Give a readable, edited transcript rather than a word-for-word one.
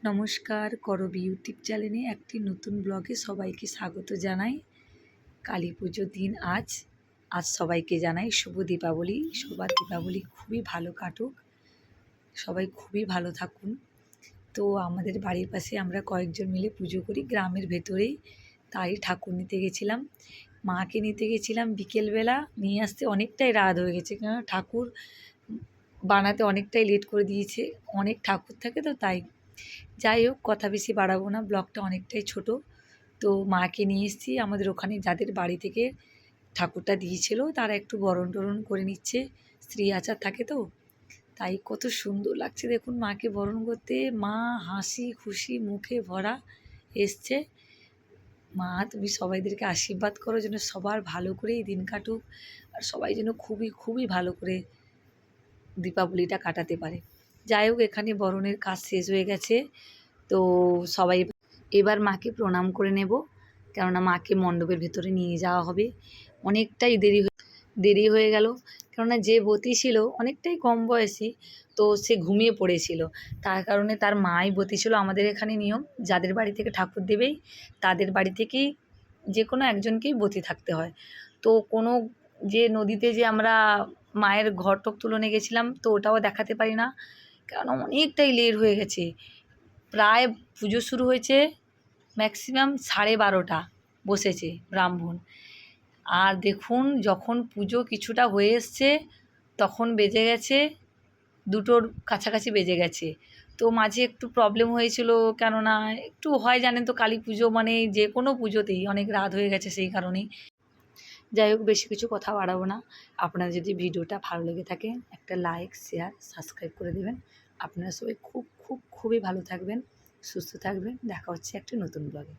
নমস্কার, করবী ইউটিউব চ্যানেলে একটি নতুন ব্লগে সবাইকে স্বাগত জানাই। কালী পুজোর দিন আজ সবাইকে জানাই শুভ দীপাবলি। সবার দীপাবলি খুবই ভালো কাটুক, সবাই খুবই ভালো থাকুন। তো আমাদের বাড়ির পাশে আমরা কয়েকজন মিলে পুজো করি গ্রামের ভেতরেই, তাই ঠাকুর নিতে গেছিলাম। মাকে নিতে গেছিলাম বিকেলবেলা, নিয়ে আসতে অনেকটাই রাত হয়ে গেছে, কেননা ঠাকুর বানাতে অনেকটাই লেট করে দিয়েছে, অনেক ঠাকুর থাকে তো তাই। যাই হোক, কথা বেশি বাড়াবো না, ব্লগটা অনেকটাই ছোট। তো মাকে নিয়ে এসেছি, আমাদের ওখানে যাদের বাড়ি থেকে ঠাকুরটা দিয়েছিল তারা একটু বরণ টরণ করে নিচ্ছে, স্ত্রী আচার থাকে তো তাই। কত সুন্দর লাগছে দেখুন মাকে বরণ করতে, মা হাসি খুশি মুখে ভরা এসছে। মা তুমি সবাইদেরকে আশীর্বাদ করো যেন সবার ভালো করে এই দিন কাটুক, আর সবাই যেন খুবই খুবই ভালো করে দীপাবলিটা কাটাতে পারে। যাই হোক, এখানে বরণের কাজ শেষ হয়ে গেছে, তো সবাই এবার মাকে প্রণাম করে নেব, কেননা মাকে মণ্ডপের ভেতরে নিয়ে যাওয়া হবে। অনেকটাই দেরি হয়ে গেল, কেননা যে বতী ছিল অনেকটাই কম বয়সী, তো সে ঘুমিয়ে পড়েছিল। তার কারণে তার মাই বতী ছিল। আমাদের এখানে নিয়ম, যাদের বাড়ি থেকে ঠাকুর দেবেই তাদের বাড়ি থেকেই যে কোনো একজনকেই বতী থাকতে হয়। তো কোনো যে নদীতে যে আমরা মায়ের ঘটক তুলনে গেছিলাম, তো ওটাও দেখাতে পারি না, কারণ অনেকটাই লেট হয়ে গেছে। প্রায় পুজো শুরু হয়েছে ম্যাক্সিমাম 12:30 বসেছে ব্রাহ্মণ। আর দেখুন যখন পুজো কিছুটা হয়ে এসছে তখন বেজে গেছে 2টোর কাছাকাছি বেজে গেছে। তো মাঝে একটু প্রবলেম হয়েছিল, কেননা একটু হয় জানেন তো, কালী পুজো মানে যে কোনো পুজোতেই অনেক রাত হয়ে গেছে সেই কারণেই। যাই হোক, বেশি কিছু কথা বাড়াবো না। আপনার যদি ভিডিওটা ভালো লেগে থাকে একটা লাইক শেয়ার সাবস্ক্রাইব করে দেবেন। আপনারা সবাই খুব খুব খুবই ভালো থাকবেন, সুস্থ থাকবেন। দেখা হচ্ছে একটি নতুন ব্লগে।